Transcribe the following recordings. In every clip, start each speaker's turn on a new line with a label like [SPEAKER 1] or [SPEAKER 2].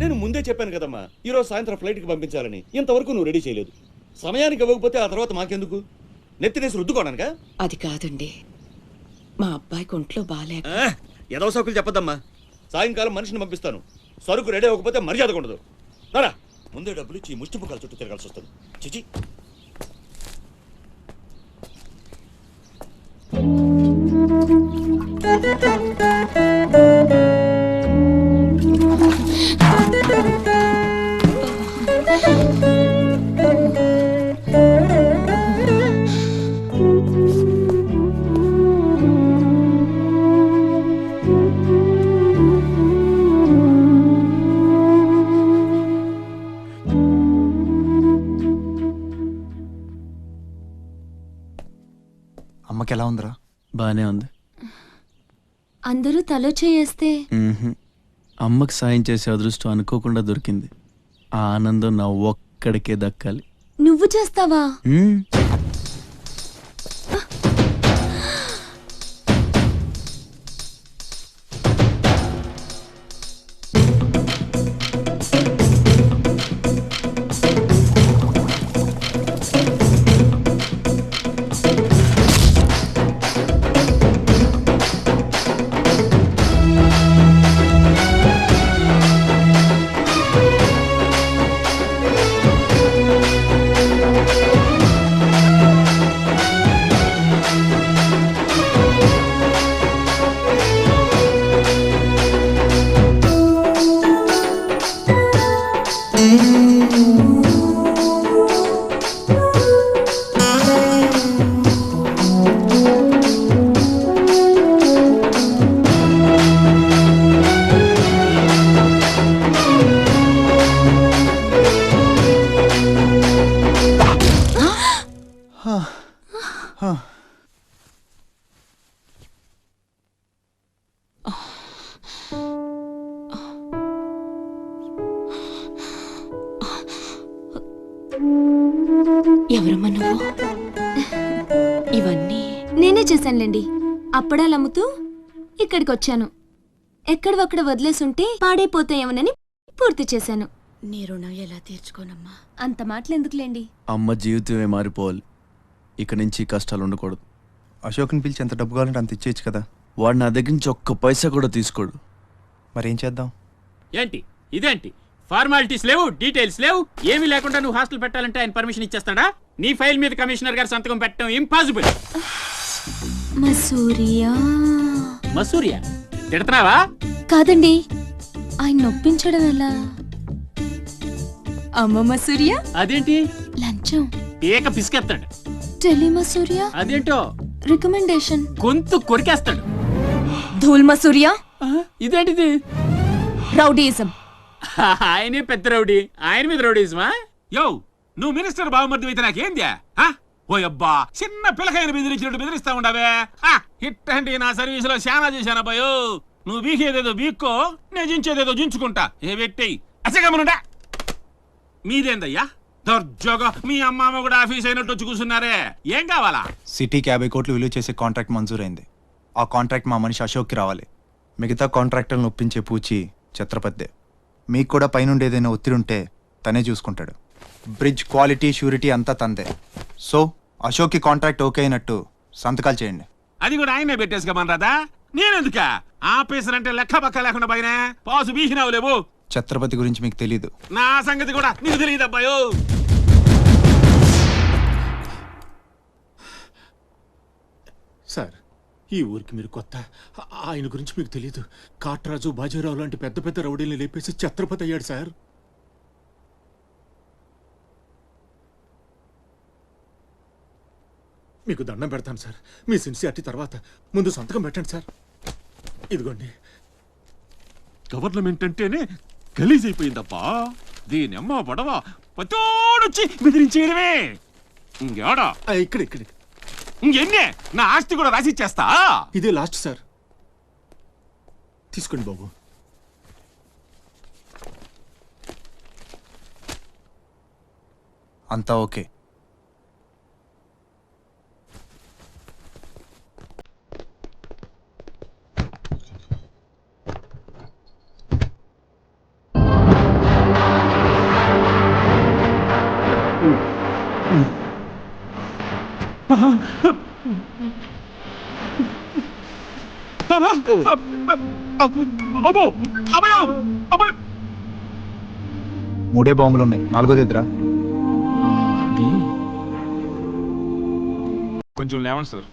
[SPEAKER 1] నేను ముందే చెప్పాను కదమ్మా, ఈరోజు సాయంత్రం ఫ్లైట్కి పంపించాలని. ఇంతవరకు నువ్వు రెడీ చేయలేదు. సమయానికి ఇవ్వకపోతే ఆ తర్వాత మాకెందుకు? నెత్తినేసి రుద్దుకోవడానికా?
[SPEAKER 2] అది కాదండి, మా అబ్బాయికి ఒంట్లో బాగాలేక.
[SPEAKER 1] ఏదో సౌకులు చెప్పద్దమ్మా. సాయంకాలం మనిషిని పంపిస్తాను. సరుకు రెడీ అవ్వకపోతే మర్యాద ఉండదు. రారా, ముందే డబ్బులు ఇచ్చి ముష్టి ముఖాల చుట్టూ తిరగాల్సి వస్తుంది. చిచి.
[SPEAKER 3] అమ్మకి ఎలా ఉందిరా?
[SPEAKER 4] బానే ఉంది.
[SPEAKER 5] అందరూ తలో చేయేస్తే
[SPEAKER 4] అమ్మకి సాయం చేసే అదృష్టం అనుకోకుండా దొరికింది. ఆ ఆనందం నా ఒక్కడికే దక్కాలి.
[SPEAKER 5] నువ్వు చేస్తావా?
[SPEAKER 2] ఎవరమ్మా నువ్వు? ఇవన్నీ
[SPEAKER 5] నేనే చేశానులేండి. అప్పడాలు అమ్ముతూ ఇక్కడికి వచ్చాను. ఎక్కడొక్కడ వదిలేసుంటే పాడైపోతాయేమోనని పూర్తి చేశాను.
[SPEAKER 2] నీ రుణం ఎలా తీర్చుకోనమ్మా?
[SPEAKER 5] అంత మాటలు ఎందుకులేండి.
[SPEAKER 4] అమ్మ జీవితమే మారిపోవాలి. ఇక నుంచి కష్టాలు ఉండకూడదు.
[SPEAKER 3] అశోక్ని పిలిచి ఎంత డబ్బు కావాలంటే అంత ఇచ్చేయచ్చు కదా.
[SPEAKER 4] వాడు నా దగ్గర నుంచి ఒక్క పైసా కూడా తీసుకోడు.
[SPEAKER 3] మరేం చేద్దాం?
[SPEAKER 6] ఏంటి ఇదేంటి? ఫార్మాలిటీస్ లేవు, డీటెయిల్స్ లేవు, ఏమీ లేకుండా నువ్వు హాస్టల్ పెట్టాలంటే ఆయన పర్మిషన్ ఇచ్చేస్తాడా? నీ ఫైల్ మీద కమిషనర్ గారు సంతకం పెట్టడం ఇంపాసిబుల్.
[SPEAKER 5] మసూరియా
[SPEAKER 6] మసూరియా తిడతావా?
[SPEAKER 5] కాదండి, ఆయన నొప్పించడం ఎలా? అమ్మ మసూరియా
[SPEAKER 6] అదేంటి?
[SPEAKER 5] లంచం.
[SPEAKER 6] ఏక పిసికేస్తాడు.
[SPEAKER 5] టెలి మసూరియా
[SPEAKER 6] అదేంటో
[SPEAKER 5] రికమెండేషన్.
[SPEAKER 6] గొంతు కొరికేస్తాడు.
[SPEAKER 5] ధూల్ మసూరియా
[SPEAKER 6] ఇదేంటిది?
[SPEAKER 5] రౌడీయిజం.
[SPEAKER 6] ఆయనే పెద్ద రౌడీ, ఆయన మీద రౌడీజమా?
[SPEAKER 7] యో, నువ్వు మినిస్టర్ బావమర్ది అయితే నాకేంద్యా? ఓ అబ్బా, చిన్న పిల్లకాయని బెదిరించినట్టు బెదిరిస్తా ఉండవే. ఇట్టండి నా సర్వీసులో శానా చేశానబ్బాయో. నువ్వు బీకేదేదో బీక్కో, నేను జించేదేదో జించుకుంటా. ఏ వ్యక్తి అసగమనుండా మీదేందయ్యా దర్జోగా మీ అమ్మ కూడా ఆఫీస్ అయినట్టు వచ్చి కూర్చున్నారే. ఏం కావాలా?
[SPEAKER 3] సిటీకి 50 కోట్లు విలువ చేసే కాంట్రాక్ట్ మంజూరైంది. ఆ కాంట్రాక్ట్ మా మనిషి అశోక్కి రావాలి. మిగతా కాంట్రాక్టర్లను ఒప్పించే పూచి ఛత్రపతిదే. మీకు కూడా పైనుండి ఏదైనా ఒత్తిడి ఉంటే తనే చూసుకుంటాడు. బ్రిడ్జ్ క్వాలిటీ షూరిటీ అంతా తందే. సో అశోక్కి కాంట్రాక్ట్ ఓకే అయినట్టు సంతకాలు చేయండి.
[SPEAKER 7] అది కూడా ఆయనే పెట్టేసుకోమని రాదా? నేనెందుక? ఆఫీసర్ అంటే లెక్క పక్క లేకుండా పైన పాసు బీసినావు లేవు.
[SPEAKER 3] ఛత్రపతి గురించి మీకు తెలీదు.
[SPEAKER 7] నా సంగతి కూడా నీకు తెలియదు అబ్బాయో.
[SPEAKER 8] సార్, ఈ ఊరికి మీరు కొత్త. ఆయన గురించి మీకు తెలియదు. కాట్రాజు, బాజీరావు లాంటి పెద్ద పెద్ద రౌడీల్ని లేపేసి ఛత్రపతి అయ్యాడు సార్. మీకు దండం పెడతాను సార్. మీ సిన్సియారిటీ తర్వాత ముందు సంతకం పెట్టండి సార్. ఇదిగోండి.
[SPEAKER 7] గవర్నమెంట్ అంటేనే గలీజ్ అయిపోయిందబ్బా. దీనమ్మ పడవ పతోడొచ్చి బెదిరించేయడమే. ఇంకేడా
[SPEAKER 8] ఇక్కడ ఇక్కడ
[SPEAKER 7] ఇంకెన్నే నా ఆస్తి కూడా రాసిచ్చేస్తా.
[SPEAKER 8] ఇదే లాస్ట్ సార్. తీసుకోండి బాబు.
[SPEAKER 3] అంతా ఓకే.
[SPEAKER 7] అబ్బో అమ్మయ్య అమ్మయ్య
[SPEAKER 3] 3 బాంబులు ఉన్నాయి, 4ది ఎదురా.
[SPEAKER 7] కొంచెం లేవండి సార్.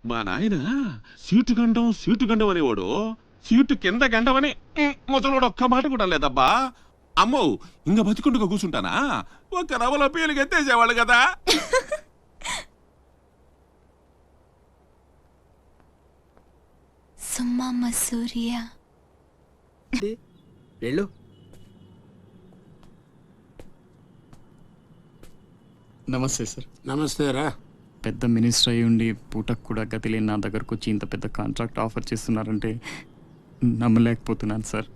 [SPEAKER 7] మా నాయన సీటు గండం అనేవాడు, సీటు కింద గండమని ముసలోడు ఒక్క మాట కూడా లేదబ్బా. అమ్మో ఇంకా బతికుండగా కూర్చుంటానా? ఒక్క రవలో పీలికి ఎత్తేసేవాళ్ళు కదా.
[SPEAKER 5] సుమ్మమ్మ సూర్య.
[SPEAKER 4] వెళ్ళు.
[SPEAKER 9] నమస్తే సార్.
[SPEAKER 8] నమస్తే రా.
[SPEAKER 9] పెద్ద మినిస్టర్ అయి ఉండి పూటకు కూడా గతి లేని నా దగ్గరకు వచ్చి ఇంత పెద్ద కాంట్రాక్ట్ ఆఫర్ చేస్తున్నారంటే నమ్మలేకపోతున్నాను సార్.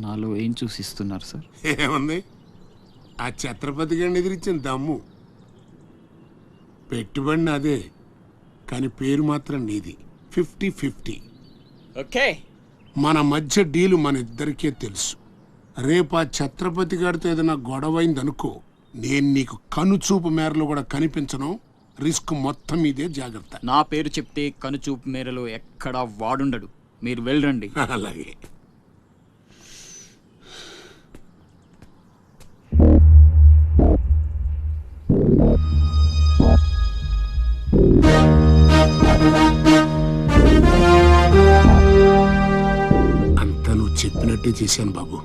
[SPEAKER 9] నాలో ఏం చూసి ఇస్తున్నారు సార్?
[SPEAKER 8] ఏముంది, ఆ ఛత్రపతి గారిని ఎదిరించిన దమ్ము. పెట్టుబడి నాదే, కానీ పేరు మాత్రం నీది. 50-50.
[SPEAKER 9] ఓకే,
[SPEAKER 8] మన మధ్య డీలు మన ఇద్దరికే తెలుసు. రేపు ఆ ఛత్రపతి గారితో ఏదైనా గొడవైందనుకో, నేను నీకు కనుచూపు మేరలో కూడా కనిపించను. రిస్క్ మొత్తం ఇదే, జాగ్రత్త.
[SPEAKER 9] నా పేరు చెప్తే కనుచూపు మేరలో ఎక్కడా వాడుండడు. మీరు వెళ్ళండి.
[SPEAKER 8] అలాగే. అంతా నువ్వు చెప్పినట్టే చేశాను బాబు.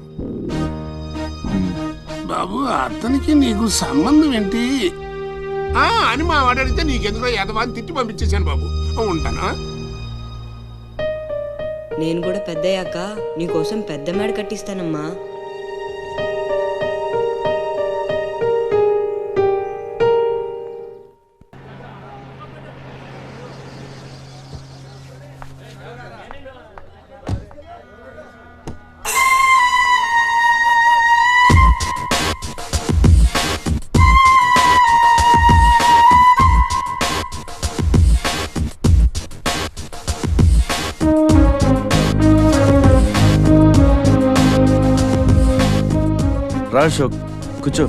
[SPEAKER 8] బాబు, అతనికి నీకు సంబంధం ఏంటి అని మా వాడు అడిగితే నీకెందుకో యదవాన్ని తిట్టి పంపించేశాను బాబు. ఉంటానా?
[SPEAKER 10] నేను కూడా పెద్దయ్యాక నీకోసం పెద్ద మేడ కట్టిస్తానమ్మా.
[SPEAKER 4] రా అశోక్, కూర్చో.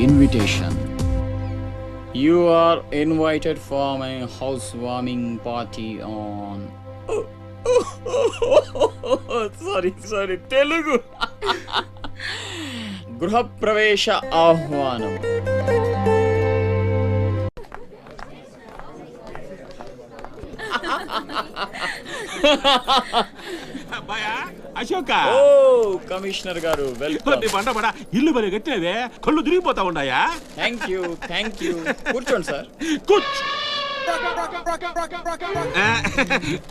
[SPEAKER 9] Invitation. You are invited for my housewarming party on. Sorry Telugu. గృహప్రవేశ ఆహ్వానం.
[SPEAKER 7] అశోక,
[SPEAKER 9] ఓ కమిషనర్ గారు, వెల్కమ్.
[SPEAKER 7] బండ బడ ఇల్లు బలి కట్టినవే, కళ్ళు తిరిగిపోతా ఉన్నాయా?
[SPEAKER 9] Thank you. కూర్చోండి సార్.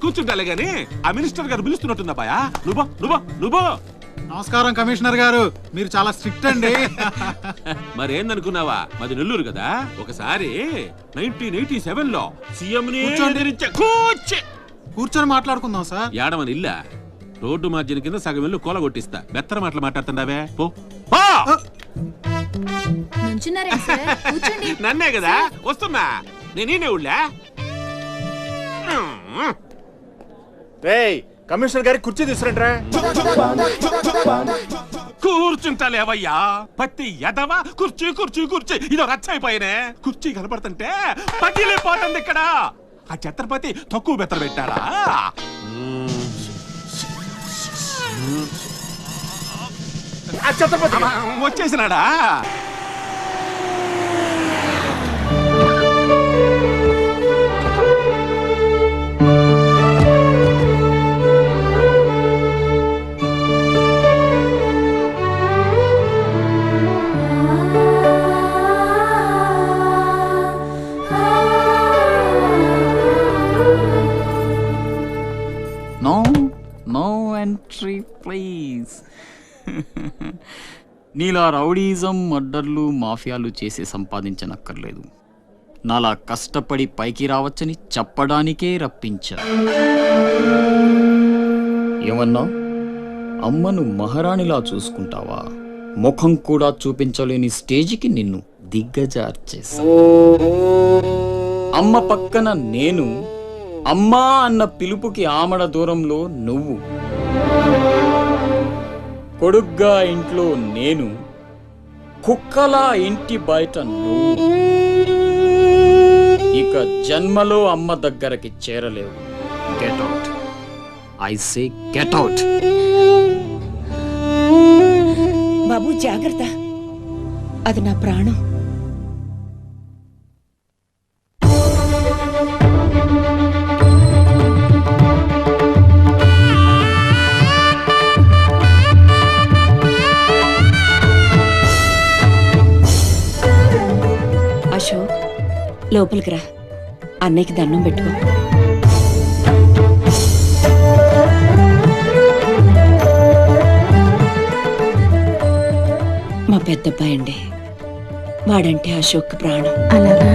[SPEAKER 7] కూర్చుంటాలే గాని ఆ మినిస్టర్ గారు పిలుస్తున్నట్టుందా బాయా? నువ్వు
[SPEAKER 11] నమస్కారం కమిషనర్ గారు, మీరు చాలా స్ట్రిక్ట్ అండి.
[SPEAKER 7] మరేందనుకున్నావా, మాది నెల్లూరు కదా. ఒకసారి 1987లో సీఎం
[SPEAKER 11] కూర్చొని మాట్లాడుకుందాం సార్.
[SPEAKER 7] ఏడమని ఇల్లా రోడ్డు మార్జిన్ కింద సగం ఇల్లు కూల కొట్టిస్తా. బెత్తర మాటలు మాట్లాడుతుండవే, పో. నన్నే కదా వస్తున్నా, నేనే ఊళ్ళా.
[SPEAKER 3] కమిషనర్ గారికి కుర్చీ తీసుకురంట్రా.
[SPEAKER 7] కూర్చుంటాలేవయ్యా, పత్తి ఎదవా. కుర్చీ ఇదో రచ్చైపోయినే. కుర్చీ కనపడుతుంటే పగిలిపోతుంది ఇక్కడ. ఆ ఛత్రపతి తక్కువ బెత్తర పెట్టాడా? ఛత్రపతి వచ్చేసినాడా?
[SPEAKER 9] నీలా రౌడీజం మర్డర్లు మాఫియాలు చేసి సంపాదించనక్కర్లేదు. నాలా కష్టపడి పైకి రావచ్చని చెప్పడానికే రప్పించా. ఏమన్నా అమ్మను మహారాణిలా చూసుకుంటావా? ముఖం కూడా చూపించలేని స్టేజికి నిన్ను దిగ్గజార్చేసా. అమ్మ పక్కన నేను, అమ్మా అన్న పిలుపుకి ఆమడ దూరంలో నువ్వు, కొడుగ్గా ఇంట్లో నేను, కుక్కలా ఇంటి బయట నువ్వు. ఇక జన్మలో అమ్మ దగ్గరకి చేరలేవు. Get out, I say get out.
[SPEAKER 2] బాబు జాగ్రత్త, అది నా ప్రాణం. అశోక్, లోపలికి రా, అన్నయ్యకి దండం పెట్టుకో. మా పెద్దబ్బాయి అండి, వాడంటే అశోక్ ప్రాణం.
[SPEAKER 5] అలాగా?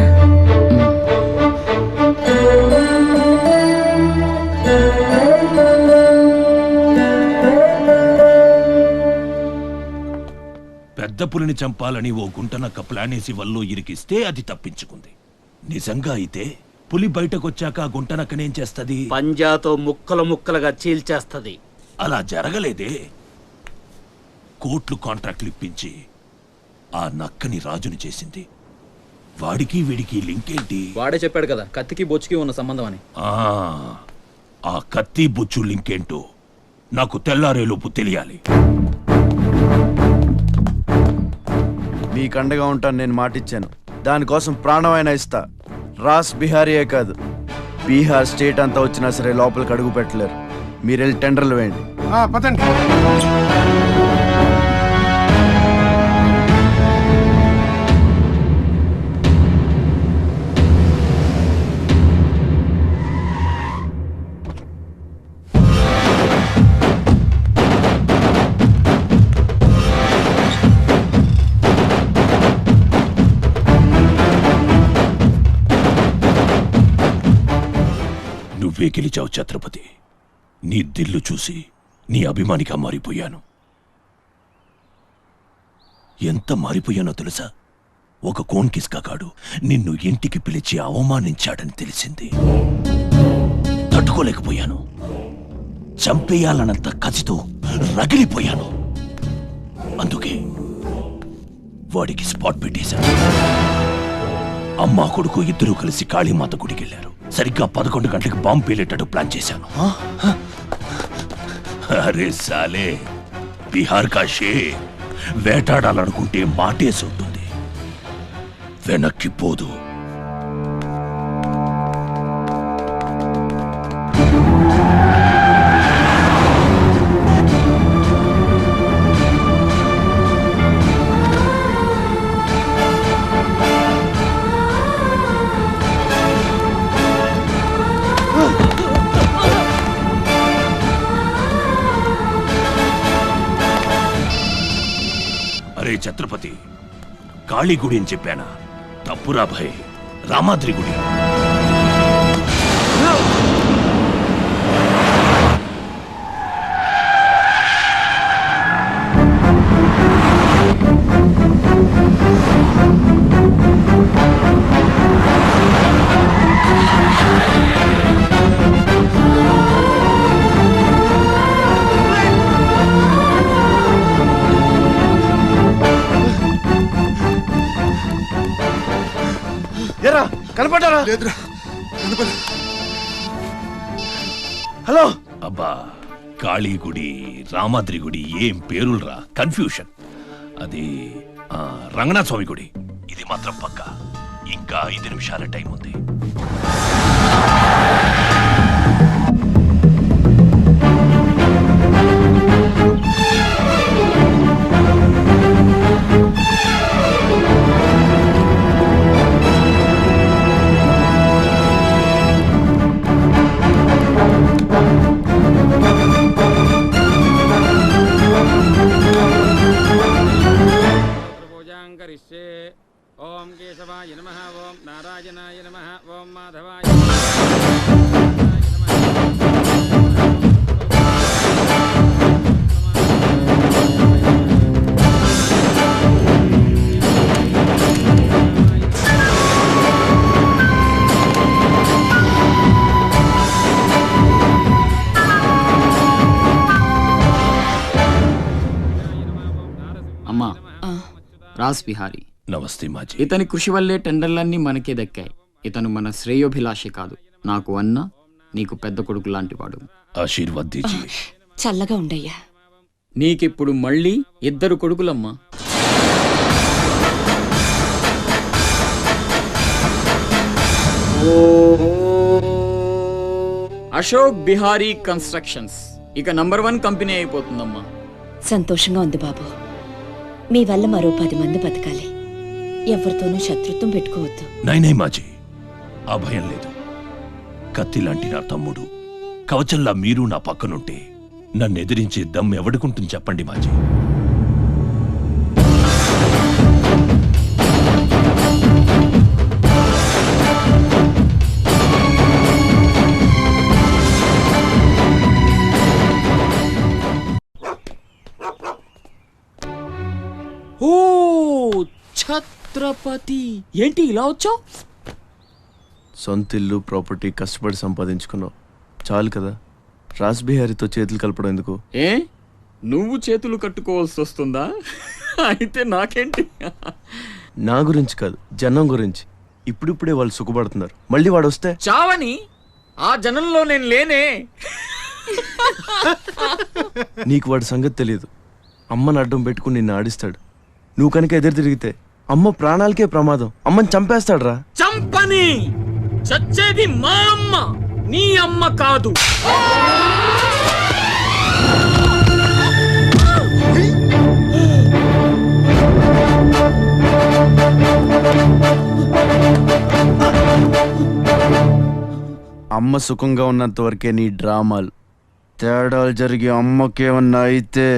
[SPEAKER 7] పెద్ద పులిని చంపాలని ఓ గుంటనక్క ప్లానేసి వల్లో ఇరికిస్తే అది తప్పించుకుంది. నిజంగా అయితే పులి బయటకొచ్చాక ఆ గుంటనక్కనేం చేస్తది?
[SPEAKER 6] పంజాతో ముక్కలు ముక్కలుగా చీల్చేస్తది.
[SPEAKER 7] అలా జరగలేదే. కోట్లు కాంట్రాక్ట్లు ఇప్పించి ఆ నక్కని రాజుని చేసింది. వాడికి వీడికి లింక్ ఏంటి?
[SPEAKER 12] వాడే చెప్పాడు కదా కత్తికి బొచ్చుకి ఉన్న సంబంధం అని.
[SPEAKER 7] ఆ కత్తి బొచ్చు లింక్ ఏంటో నాకు తెల్లారేలోపు తెలియాలి.
[SPEAKER 4] మీకు అండగా ఉంటాను, నేను మాటిచ్చాను. దానికోసం ప్రాణమైనా ఇస్తా. రాస్ బిహారీయే కాదు, బీహార్ స్టేట్ అంతా వచ్చినా సరే లోపలికి అడుగు పెట్టలేరు. మీరు వెళ్ళి టెండర్లు వేయండి.
[SPEAKER 8] పదండి.
[SPEAKER 7] నువ్వే గెలిచావు ఛత్రపతి. నీ దిల్లు చూసి నీ అభిమానిగా మారిపోయాను. ఎంత మారిపోయానో తెలుసా? ఒక కోన్ కిస్కాగాడు నిన్ను ఇంటికి పిలిచి అవమానించాడని తెలిసింది. తట్టుకోలేకపోయాను. చంపేయాలన్నంత కసితో రగిలిపోయాను. అందుకే వాడికి స్పాట్ పెట్టేశాను. అమ్మా కొడుకు ఇద్దరూ కలిసి కాళీమాత గుడికి వెళ్ళారు. సరిగ్గా 11 గంటలకు బాంబు పేలేటట్టు ప్లాన్ చేశాను. అరే సాలే, బీహార్ కా షేర్ వేటాడాలనుకుంటే మాటేసి ఉంటుంది, వెనక్కి పోదు. అరే ఛత్రపతి, కాళీ గుడి అని చెప్పానా? తప్పురా భయ్, రామాద్రి గుడి.
[SPEAKER 4] ఎరా కనపడ్డారా?
[SPEAKER 8] లేదురా.
[SPEAKER 4] హలో.
[SPEAKER 7] అబ్బా, కాళీ గుడి, రామాద్రి గుడి ఏం పేరులరా, కన్ఫ్యూషన్. అది రంగనాథ స్వామి గుడి. ఇది మాత్రం పక్కా. ఇంకా 5 నిమిషాల టైం ఉంది.
[SPEAKER 6] కరిష్యే. ఓం కేశవాయ నమః, ఓం నారాయణాయ నమః, ఓం మాధవాయ
[SPEAKER 9] అమ్మా, రాస్ బిహారీ.
[SPEAKER 7] నమస్తే మాజీ.
[SPEAKER 9] ఇతని కృషి వల్లే టెండర్లన్నీ మనకే దక్కాయి. ఇతను మన శ్రేయోభిలాషి కాదు, నాకు అన్న నీకు పెద్ద కొడుకు లాంటివాడు.
[SPEAKER 7] ఆశీర్వాద్ దీజియే.
[SPEAKER 2] చల్లగా ఉండయ్యా.
[SPEAKER 9] నీకిప్పుడు మళ్ళీ 2 కొడుకులమ్మా. అశోక్ బిహారీ కన్స్ట్రక్షన్స్ ఇక నంబర్ 1 కంపెనీ అయిపోతుందమ్మా.
[SPEAKER 2] సంతోషంగా ఉంది బాబు. మీ వల్ల మరో 10 మంది బతకాలి. ఎవరితోనూ శత్రుత్వం పెట్టుకోవద్దు.
[SPEAKER 7] నైనై మాజీ, ఆ భయం లేదు. కత్తి లాంటి నా తమ్ముడు, కవచంలా మీరు నా పక్కనుంటే నన్ను ఎదిరించే దమ్ ఎవడుకుంటుంది చెప్పండి మాజీ.
[SPEAKER 9] ఓ ఛత్రపతి, ఏంటి ఇలా వచ్చావు?
[SPEAKER 4] సొంత ఇల్లు ప్రాపర్టీ కష్టపడి సంపాదించుకున్నావు, చాలు కదా. రాస్ బిహారీతో చేతులు కలపడం ఎందుకు?
[SPEAKER 9] ఏ నువ్వు చేతులు కట్టుకోవాల్సి వస్తుందా? అయితే నాకేంటి?
[SPEAKER 4] నా గురించి కాదు, జనం గురించి. ఇప్పుడిప్పుడే వాళ్ళు సుఖపడుతున్నారు, మళ్ళీ వాడు వస్తే
[SPEAKER 9] చావని ఆ జనంలో నేను లేనే.
[SPEAKER 4] నీకు వాడి సంగతి తెలియదు. అమ్మని అడ్డం పెట్టుకుని నిన్ను ఆడిస్తాడు. నువ్వు కనుక ఎదురు తిరిగితే అమ్మ ప్రాణాలకే ప్రమాదం. అమ్మని చంపేస్తాడురా.
[SPEAKER 9] చంపని, చచ్చేది మా అమ్మ, నీ అమ్మ కాదు.
[SPEAKER 4] అమ్మ సుఖంగా ఉన్నంత వరకే నీ డ్రామాలు. తేడాలు జరిగి అమ్మకేమన్నా అయితే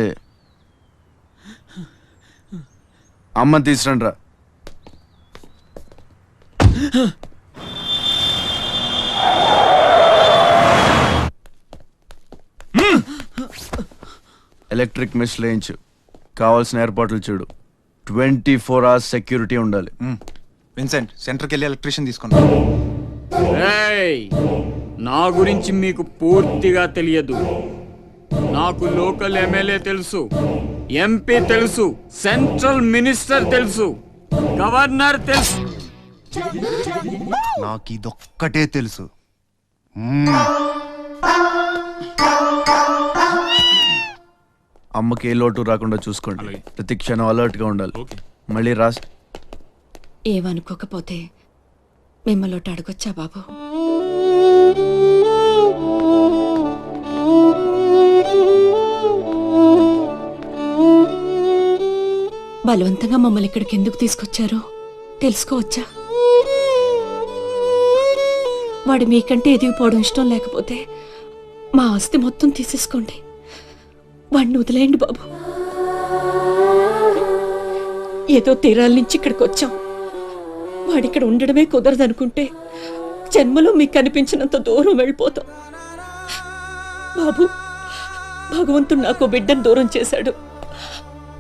[SPEAKER 4] అమ్మని తీసురండి రా. ఎలక్ట్రిక్ మెష్ లేయించు, కావాల్సిన ఏర్పాట్లు చూడు. 24 hours సెక్యూరిటీ ఉండాలి.
[SPEAKER 3] విన్సెంట్, సెంటర్కి వెళ్ళి ఎలక్ట్రీషియన్ తీసుకున్నా.
[SPEAKER 9] ఏయ్, నా గురించి మీకు పూర్తిగా తెలియదు. నాకు లోకల్ ఎమ్మెల్యే తెలుసు, ఎంపీ తెలుసు, సెంట్రల్ మినిస్టర్ తెలుసు, గవర్నర్ తెలుసు.
[SPEAKER 3] నాకు ఇదొక్కటే తెలుసు.
[SPEAKER 4] అమ్మకి ఏ లోటు రాకుండా చూసుకోండి. ప్రతి క్షణం అలర్ట్ గా ఉండాలి. మళ్ళీ రాస్
[SPEAKER 2] ఏమనుకోకపోతే మిమ్మల్ని ఒకటి అడగొచ్చా బాబు? బలవంతంగా మమ్మల్ని ఇక్కడికి ఎందుకు తీసుకొచ్చారో తెలుసుకోవచ్చా? వాడు మీకంటే ఎదిగిపోవడం ఇష్టం లేకపోతే మా ఆస్తి మొత్తం తీసేసుకోండి. వాడిని వదిలేయండి బాబు. ఏదో తీరాల నుంచి ఇక్కడికి వచ్చాం. వాడిక్కడ ఉండడమే కుదరదనుకుంటే జన్మలో మీకు కనిపించినంత దూరం వెళ్ళిపోతాం. బాబు, భగవంతుడు నాకు బిడ్డను దూరం చేశాడు.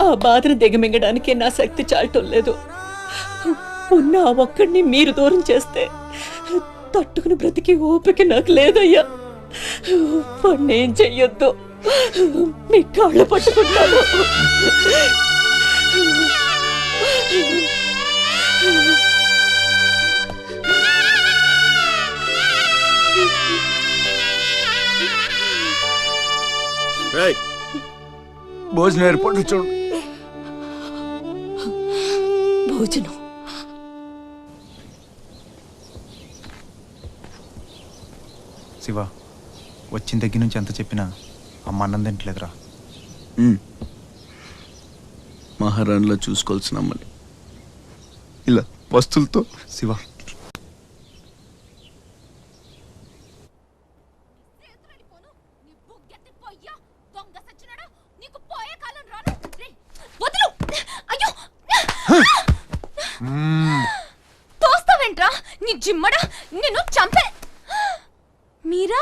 [SPEAKER 2] ఆ బాధను దిగమింగడానికే నా శక్తి చాలటం లేదు. ఉన్న ఆ ఒక్కడిని మీరు దూరం చేస్తే తట్టుకుని బ్రతికి ఓపిక నాకు లేదయ్యా. వాడిని ఏం చెయ్యొద్దు, మీ కాళ్ళు పట్టుకుంటాను.
[SPEAKER 4] భోజనం ఏర్పాటు చూడు.
[SPEAKER 2] భోజనం
[SPEAKER 3] శివ, వచ్చిన దగ్గర నుంచి ఎంత చెప్పినా అమ్మ అన్నం తింటలేదురా.
[SPEAKER 4] మహారాణిలో చూసుకోవాల్సిన అమ్మని ఇలా వస్తువులతో.
[SPEAKER 3] శివ,
[SPEAKER 5] నీ జిమ్మడా నిన్ను చంపే. మీరా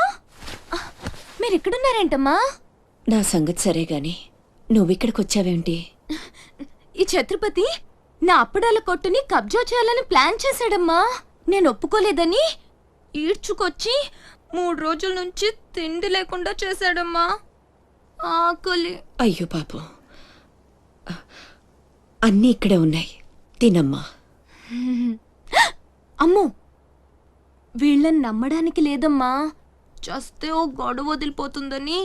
[SPEAKER 5] మీరెక్కడున్నారేంటమ్మా?
[SPEAKER 2] నా సంగతి సరే గాని నువ్విక్కడికి వచ్చావేంటి?
[SPEAKER 5] ఈ ఛత్రపతి నా అప్పడాల కొట్టుని కబ్జా చేయాలని ప్లాన్ చేశాడమ్మా. నేను ఒప్పుకోలేదని ఈడ్చుకొచ్చి 3 రోజుల నుంచి తిండి లేకుండా చేశాడమ్మా. ఆకలి.
[SPEAKER 2] అయ్యో పాపం, అన్నీ ఇక్కడే ఉన్నాయి, తినమ్మా.
[SPEAKER 5] అమ్మో, వీళ్ళని నమ్మడానికి లేదమ్మా. చస్తే ఓ గొడవ వదిలిపోతుందని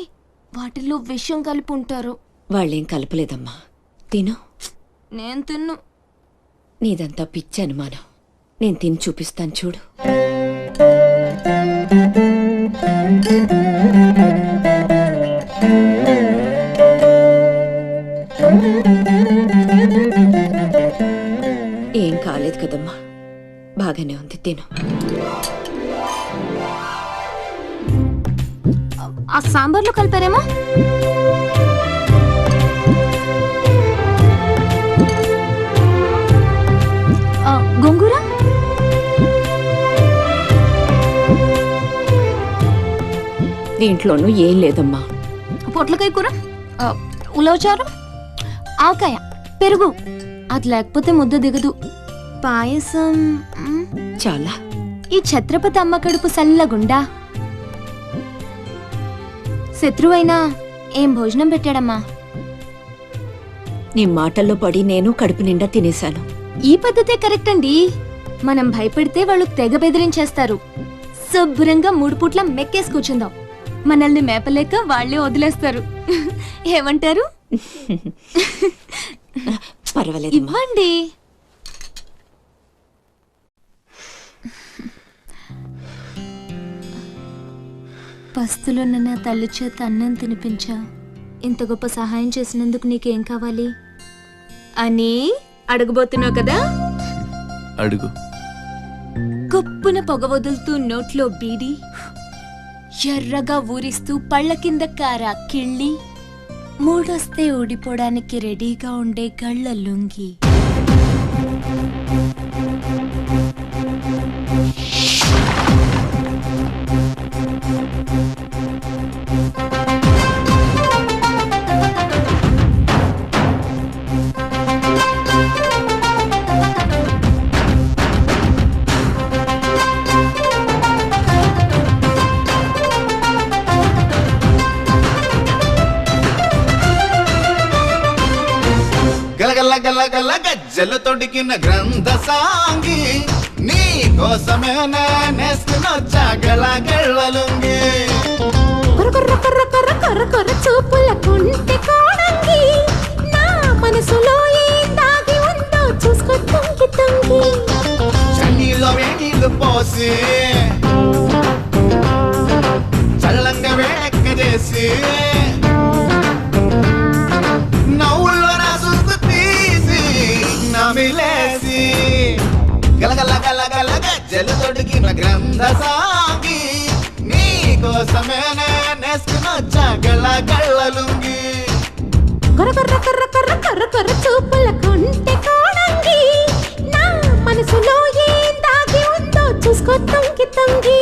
[SPEAKER 5] వాటిల్లో విషయం కలిపి ఉంటారు.
[SPEAKER 2] వాళ్ళేం కలపలేదమ్మా, తిను.
[SPEAKER 5] నేను తిన్ను.
[SPEAKER 2] నీదంతా పిచ్చి అనుమానం. నేను తిని చూపిస్తాను చూడు. ఏం కాలేదు కదమ్మా, బాగానే ఉంది, తిను.
[SPEAKER 5] ఆ సాంబార్లో కలిపారేమో. గోంగూర,
[SPEAKER 2] దీంట్లోనూ ఏం లేదమ్మా.
[SPEAKER 5] పొట్లకాయ కూర, ఉలవచారు, ఆవకాయ, పెరుగు. అది లేకపోతే ముద్ద దిగదు. పాయసం
[SPEAKER 2] చాలా.
[SPEAKER 5] ఈ ఛత్రపతి అమ్మ కడుపు సల్లగుండా. శత్రువైనా ఏం భోజనం పెట్టాడమ్మా.
[SPEAKER 2] నీ మాటల్లో పడి నేను కడుపు నిండా తినేశాను.
[SPEAKER 5] ఈ పద్ధతే కరెక్ట్ అండి. మనం భయపెడితే వాళ్ళు తెగ బెదిరించేస్తారు. శుభ్రంగా 3 పూట్ల మెక్కేసి కూర్చుందాం. మనల్ని మేపలేక వాళ్ళే వదిలేస్తారు. ఏమంటారు?
[SPEAKER 2] పర్వాలేదు,
[SPEAKER 5] ఇవ్వండి. పస్తులున్న నా తల్లి చేత అన్నం తినిపించా. ఇంత గొప్ప సహాయం చేసినందుకు నీకేం కావాలి అని అడగబోతున్నావు కదా?
[SPEAKER 4] అడుగు.
[SPEAKER 5] గొప్పున పొగ వదులుతూ నోట్లో బీడి, ఎర్రగా ఊరిస్తూ పళ్ళ కింద కారా కిళ్ళి, మూడొస్తే ఊడిపోవడానికి రెడీగా ఉండే గళ్ళ లుంగి.
[SPEAKER 13] గలగల్ల గలగల్ల గజ్జలు తొడిగిన గ్రంథ సాంగి, నీ కోసమే నేస్తున్నొచ్చా గలగళ్ళలుంగి.
[SPEAKER 5] కొర్ర కొర్ర కొర్ర కొర్ర కొర్ర చూపుల కుంటి కోణంగి, నా మనసులో ఏం దాగి ఉందో చూసుకో తుంగి తుంగి.
[SPEAKER 13] చన్నీలో వేణీళ్ళు పోసి చల్లంగా వేడెక్క చేసి, నవ్వుల్లో నా సుస్తు తీసి నమిలేసి, గలగల గలగల గజ్జలు తొడిగిన గ్రంథ సాంగి, నీ కోసమే నేస్తున్నొచ్చా గళ్ళలుంగి.
[SPEAKER 5] కొర్ర కొర్ర కొర్ర కొర్ర కొర్ర కొర్ర చూపుల కుంటి కోణంగి, నా మనసులో ఏం దాగి ఉందో చూసుకో తుంగి తుంగి.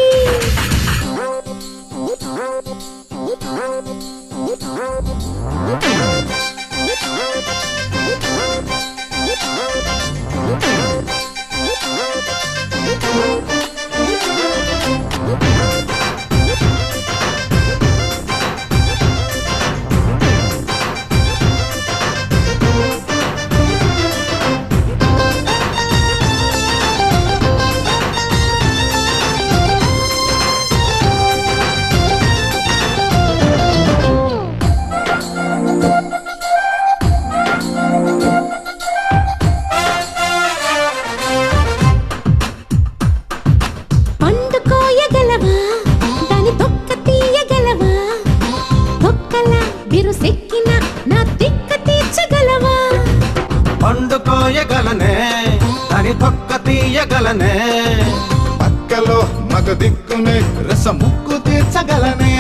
[SPEAKER 13] పండుకోయగలనే అని తొక్క తీయగలనే, పక్కలో మగ దిక్కునే రస ముక్కు తీర్చగలనే.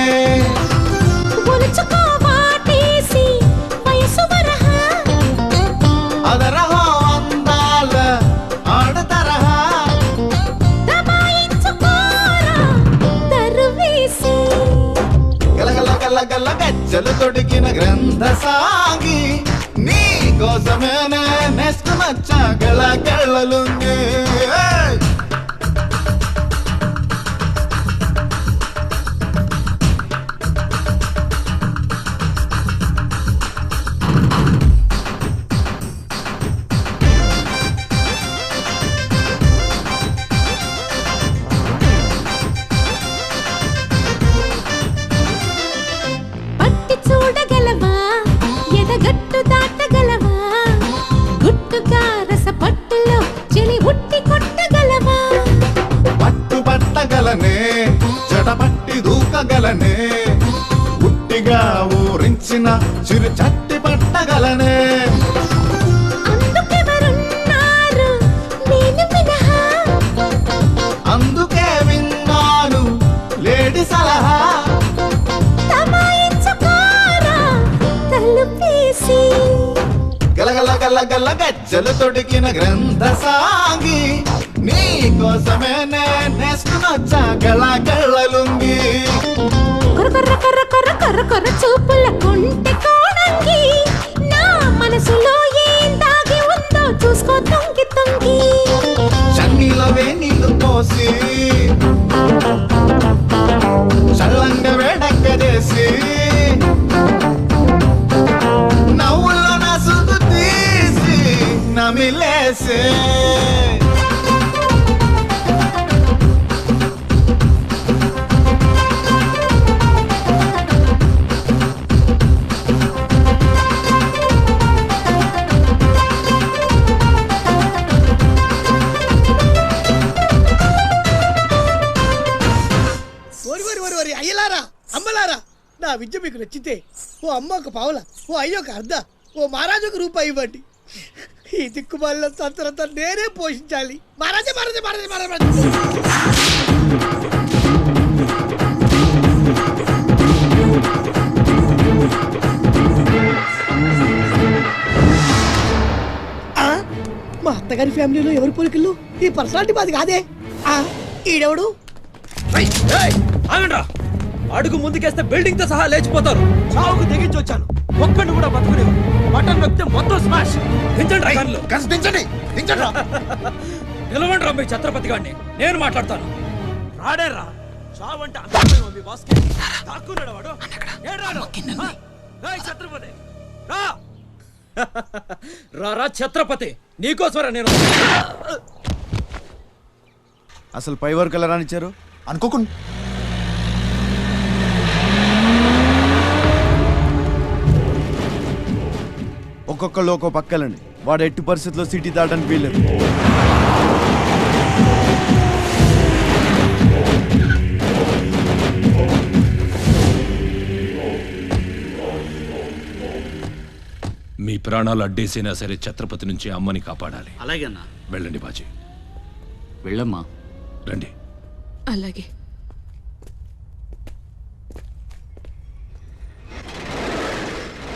[SPEAKER 13] అదరహో అందాల ఆడతరహా, గజ్జలు తొడిగిన గ్రంథ సాగి నీ కోసమేనే నేసుకునొచ్చా గళలుంగి
[SPEAKER 5] పట్టి చూడగలవా ఎదగట్టు దాటగలవా గుట్టుగా రస పట్టులో చెలి ఉట్టి కొట్టగలవా
[SPEAKER 13] పట్టు పట్టగలనే జడపట్టి దూకగలనే ఉట్టిగా ఊరించిన చిరు చట్టి పట్టగలనే
[SPEAKER 5] అందుకెవరున్నారు నేను మినహా
[SPEAKER 13] అందుకే విన్నాను లేడి సలహా
[SPEAKER 5] తమాయించుకోరా తలుపేసి
[SPEAKER 13] గలగల గలగల గజ్జలు తొడిగిన గ్రంథ సాగి నీ కోసమే నేసుకునొచ్చా గళలుంగి
[SPEAKER 5] కొర్ర కొర్ర కొర్ర కొర్ర కొర్ర చూపుల కొంటె కోణంగి నా మనసులో ఏం దాగి ఉందో చూసుకో తొంగి తొంగి
[SPEAKER 13] చన్నీలో వేణీళ్ళు పోసి చల్లంగా వేడక్క చేసి నవ్వుల్లో నా సుద్దు తీసి నమిలేసి
[SPEAKER 14] అయ్యలారా అమ్మలారా నా విద్య మీకు నచ్చితే ఓ అమ్మ ఒక పావుల ఓ అయ్య ఒక అర్ధ ఓ మహారాజు ఒక రూపాయి ఇవ్వండి. ఈ దిక్కుమాలిన సంతరంతా నేనే పోషించాలి. మహారాజా మహారాజా మహారాజా మహారాజా మా అత్తగారి ఫ్యామిలీలో ఎవరి పోలికలు ఈ పర్సనాలిటీ మాది కాదే. ఈడెవడు?
[SPEAKER 12] అడుగు ముందుకేస్తే బిల్డింగ్ తో సహా లేచిపోతారు. చావుకు తెగించి వచ్చాను, ఒక్కడిని కూడా బతుకునే బటన్ నొక్కితే మొత్తం స్మాష్. దించండి నిలవండి రా మీ ఛత్రపతి గారిని, నేను మాట్లాడతాను. రాడేరా చావంటే అంత ఉంది బాస్కి. దాక్కున్నాడు వాడు. ఛత్రపతి రా ఛత్రపతి, నీకోసమరా నేను.
[SPEAKER 4] అసలు పై వరకు ఎలా రానిచ్చారు
[SPEAKER 3] అనుకోకుండా
[SPEAKER 4] ఒక్కొక్కళ్ళు ఒక్కో పక్కలండి. వాడు ఎట్టి పరిస్థితుల్లో సిటీ దాటని వీల్లేదు.
[SPEAKER 7] మీ ప్రాణాలు అడ్డేసైనా సరే ఛత్రపతి నుంచి అమ్మని కాపాడాలి.
[SPEAKER 6] అలాగే అన్నా.
[SPEAKER 7] వెళ్ళండి బాజీ.
[SPEAKER 9] వెళ్ళమ్మా.
[SPEAKER 7] రండి.
[SPEAKER 2] అలాగే.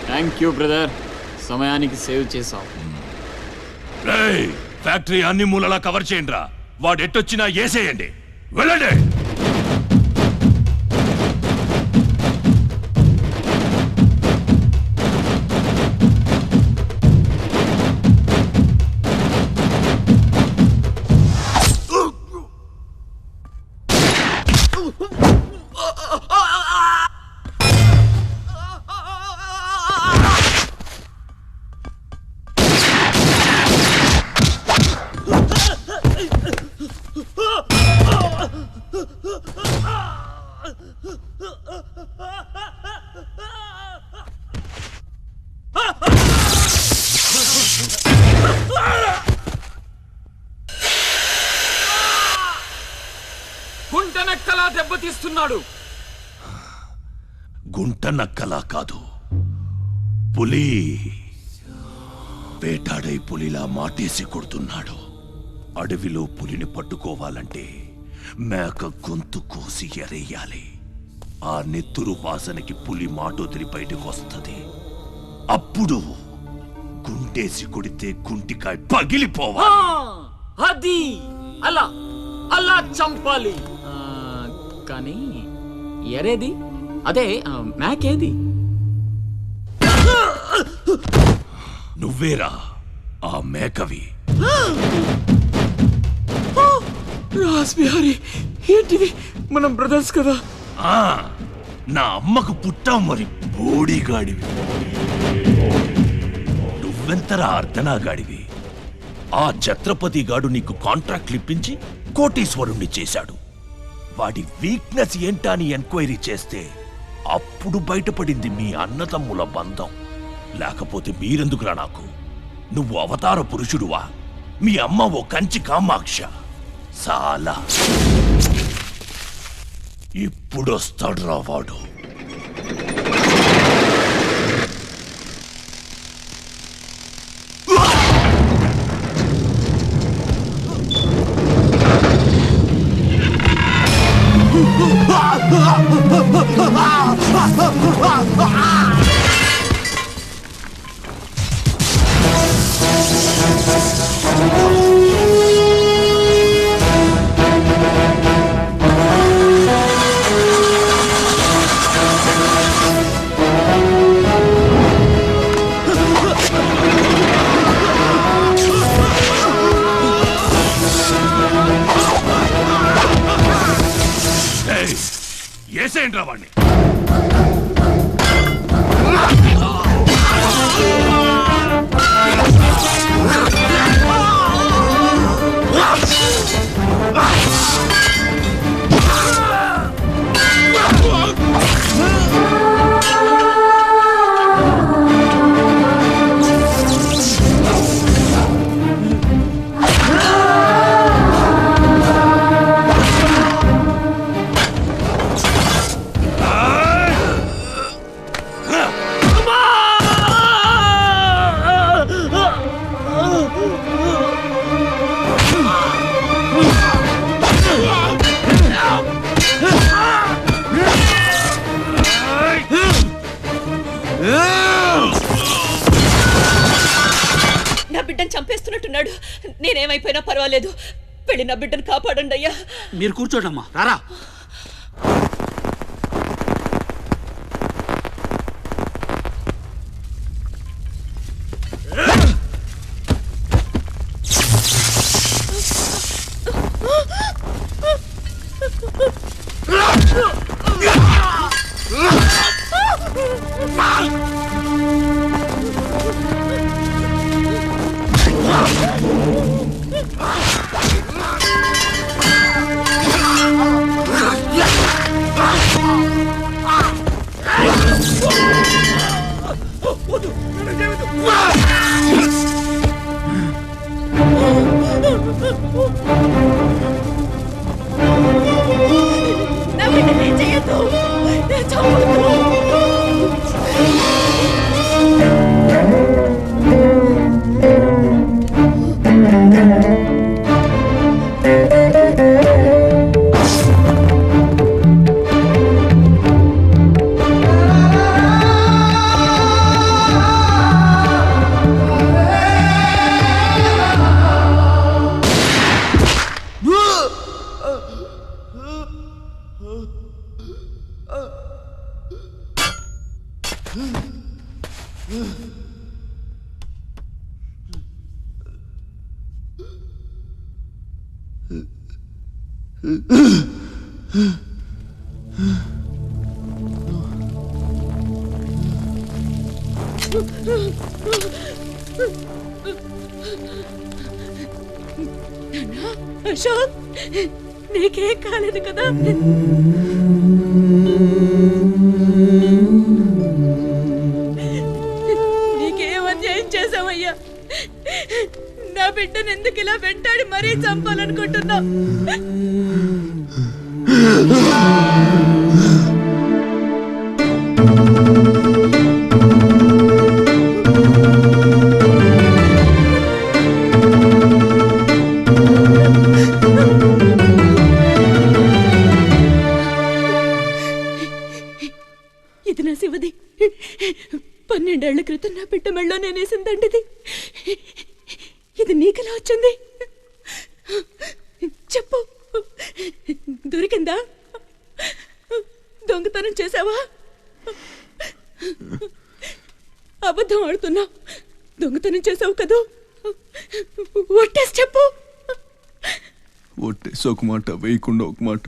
[SPEAKER 9] థ్యాంక్ యూ బ్రదర్, సమయానికి సేవ్ చేసావు.
[SPEAKER 7] ఫ్యాక్టరీ అన్ని మూలలా కవర్ చేయండి రా. వాడు ఎట్టొచ్చినా ఏసేయండి. వెళ్ళండి.
[SPEAKER 6] గుంటనక్కలా దెబ్బతీస్తున్నాడు.
[SPEAKER 7] గుంట నక్కలా కాదు, పులి వేటాడై పులిలా మాటేసి కొడుతున్నాడు. అడవిలో పులిని పట్టుకోవాలంటే మేక గొంతు కోసి ఎరేయాలి. ఆ నెత్తురు వాసనకి పులి మాటొదిలి బయటకు వస్తుంది. అప్పుడు గుండేసి కొడితే గుంటికాయ పగిలిపోవాలి.
[SPEAKER 6] అది అలా అలా చంపాలి.
[SPEAKER 9] కానీ ఎరేది? అదే మేకేది?
[SPEAKER 7] నువ్వేరా ఆ మేకవి?
[SPEAKER 12] రాస్ బిహారీ ఏంటిది? మనం బ్రదర్స్ కదా.
[SPEAKER 7] నా అమ్మకు పుట్టావు మరి బోడిగాడివి. నువ్వెంతరా అర్ధనాగాడివి? ఆ ఛత్రపతి గాడు నీకు కాంట్రాక్ట్లు ఇప్పించి కోటీశ్వరుణ్ణి చేశాడు. వాడి వీక్నెస్ ఏంటా అని ఎంక్వైరీ చేస్తే అప్పుడు బయటపడింది మీ అన్నదమ్ముల బంధం. లేకపోతే మీరెందుకురా నాకు? నువ్వు అవతార పురుషుడువా? మీ అమ్మ ఓ కంచి కామాక్ష. చాలా ఇప్పుడొస్తాడు రా వాడు. ఏసేంట్రా వాణ్ణి?
[SPEAKER 2] నా బిడ్డను చంపేస్తున్నట్టున్నాడు. నేనేమైపోయినా పర్వాలేదు, వెళ్ళి నా బిడ్డను కాపాడండి అయ్యా.
[SPEAKER 12] మీరు కూర్చోండమ్మా. రారా.
[SPEAKER 2] అశోక్, నీకేం కాలేదు కదా? నీకేం అన్యాయం చేసావయ్యా? నా బిడ్డను ఎందుకు ఇలా వెంటాడి మరీ చంపాలనుకుంటున్నా? ఇది నా శివది. 12 ఏళ్ల క్రితం నా బిడ్డ మెళ్ళో నేనేసిందండిది. ఇది నీకెలా వచ్చింది? చెప్పు, దొరికిందా? దొంగతనం చేసావా? అబద్ధం ఆడుతున్నావు. దొంగతనం చేసావు కదూ, ఒట్టేసి చెప్పు.
[SPEAKER 3] ఒట్టేసి ఒక మాట, వేయకుండా ఒక మాట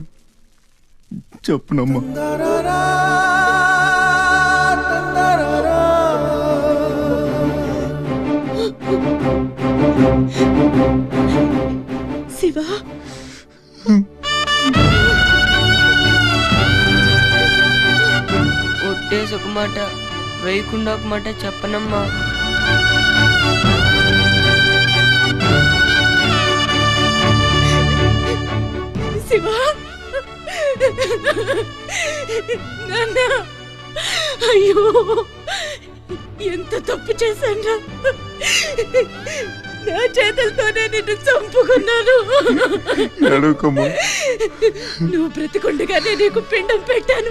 [SPEAKER 3] చెప్పునమ్మా.
[SPEAKER 2] శివ,
[SPEAKER 10] ఒట్టేసి ఒక మాట, వేయకుండా ఒక మాట చెప్పనమ్మా.
[SPEAKER 2] శివ, నాన్న, అయ్యో ఎంత తప్పు చేశాను. నా చేతులతోనే నిన్ను చంపుకున్నాను. నువ్వు బ్రతికుండగానే నీకు పిండం పెట్టాను.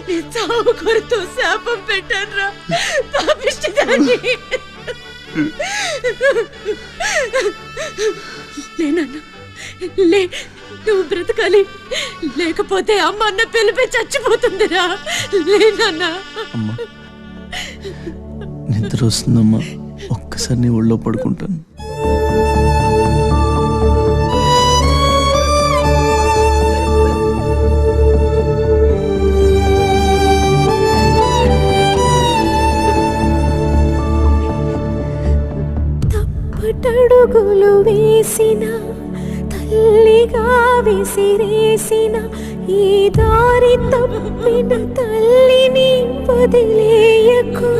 [SPEAKER 2] నీ చావు కొరతో శాపం పెట్టాను రా పాపిష్టిదాన్ని. లేనన్నా, లే, నువ్వు బ్రతకాలి. లేకపోతే అమ్మ అన్న పిలిపి చచ్చిపోతుందిరా. లేనన్నా.
[SPEAKER 4] నిద్ర వస్తుందమ్మా, ఒక్కసారి నీ ఒళ్ళో పడుకుంటాను.
[SPEAKER 15] తప్పటడుగులు వేసిన తల్లిగా విసిరేసిన ఈ దారి తప్పిన తల్లిని వదిలేయకు.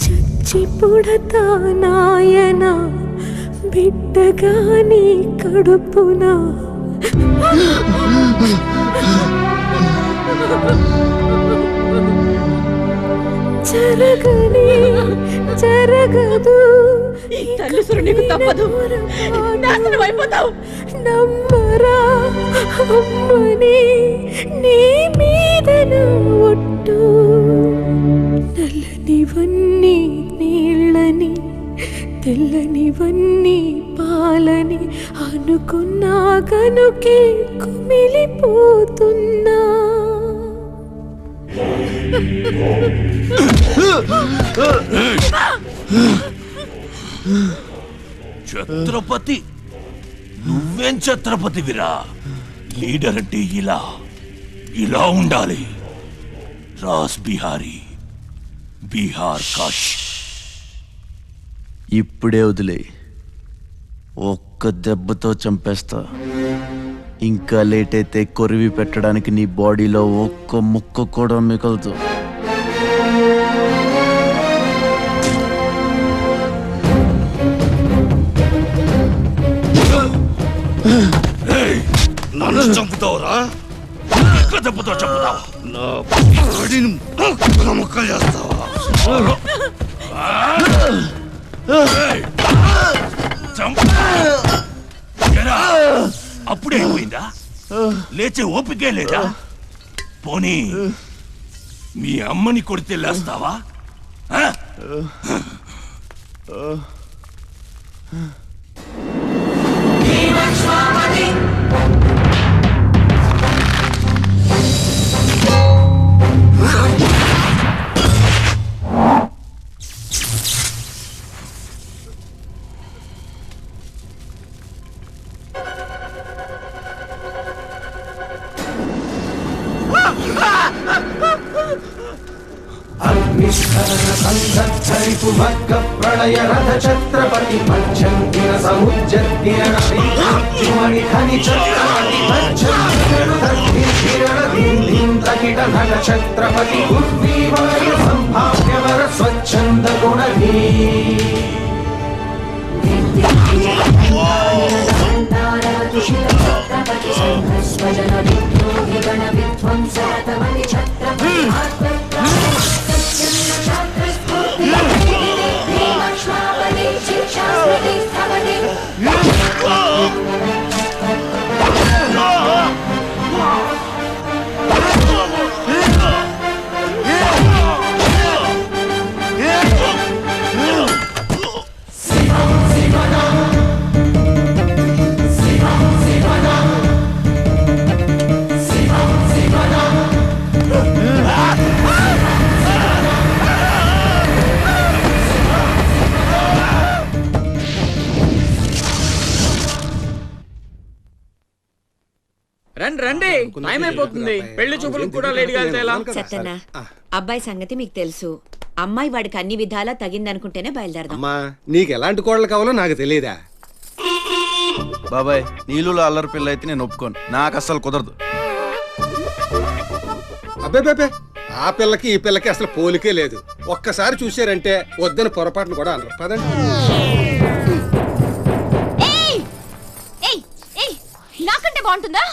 [SPEAKER 15] చచ్చిపుడతా నాయన బిడ్డగాని కడుపున. జరగని జరగదు,
[SPEAKER 2] తల్లిసురు నీకు తప్పదు. నాశనం అయిపోతావు.
[SPEAKER 15] నమ్మరా అమ్మని, నీ మీద ఒట్టు. నల్లనివన్నీ నీళ్ళని, తెల్లనివన్నీ పాలని అనుకున్నా గనుకే కుమిలిపోతున్నా.
[SPEAKER 7] ఛత్రపతి, నువ్వేం ఛత్రపతివిరా? లీడర్ అంటే ఇలా ఇలా ఉండాలి. రాస్ బిహారీ, బీహార్ కాష్.
[SPEAKER 4] ఇప్పుడే వదిలే, ఒక్క దెబ్బతో చంపేస్తా. ఇంకా లేట్ అయితే కొరివి పెట్టడానికి నీ బాడీలో ఒక్క ముక్క కూడా మిగలదు.
[SPEAKER 1] నన్ను చంపుతావురా? ఒక్క దెబ్బతో చంపుతావా? నా బాడీని ముక్కలు చేస్తావా?
[SPEAKER 7] అప్పుడే అయిపోయిందా? లేచే ఓపికే లేదా? పోనీ మీ అమ్మని కొడితే లేస్తావా?
[SPEAKER 13] సందత్తరిపు వర్గ ప్రళయ రథ ఛత్రపతి మధ్యంతిన సముజ్జత్తిరణి ధని ఛత్రపతి మధ్యంతిరణ ఛత్రపతి ఉద్వీవాయ సంభావ్యవర స్వచ్ఛంద గుణధీ.
[SPEAKER 6] రండి రండి, టైం అయిపోతుంది. పెళ్లి చూపులకు కూడా లేట్గా వెళ్తే ఎలా?
[SPEAKER 16] సత్యన్న, అబ్బాయి సంగతి మీకు తెలుసు. అమ్మాయి వాడికి అన్ని విధాలా తగిందనుకుంటేనే బయలుదేరదాం.
[SPEAKER 12] అమ్మా నీకు ఎలాంటి కోడలు కావాలో నాకు తెలియదా?
[SPEAKER 4] బాబాయ్, నీళ్ళలో అల్లరి పిల్ల అయితే నేను ఒప్పుకోను. నాకు అస్సలు కుదరదు.
[SPEAKER 12] అబ్బే, ఆ పిల్లకి ఈ పిల్లకి అసలు పోలికే లేదు. ఒక్కసారి చూశారంటే వద్దని పొరపాటును కూడా అనరు. పదండి.
[SPEAKER 5] నాకంటే బాగుంటుందా?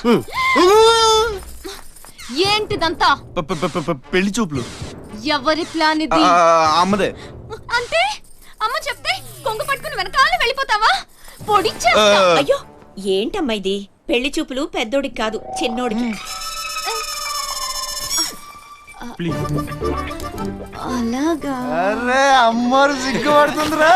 [SPEAKER 5] ఏంటిదంతా?
[SPEAKER 4] పెళ్లి చూపులు
[SPEAKER 5] ఎవరి ప్లాన్ ఇది?
[SPEAKER 4] అమ్మదే.
[SPEAKER 5] అంటే అమ్మ చెప్తే కొంగు పట్టుకుని వెనకాల వెళ్ళిపోతావా?
[SPEAKER 16] అయ్యో, ఏంటమ్మా ఇది? పెళ్లి చూపులు పెద్దోడికి కాదు, చిన్నోడికి.
[SPEAKER 5] అలాగా?
[SPEAKER 4] అరే అమ్మారు సిగ్గుపడుతుందిరా.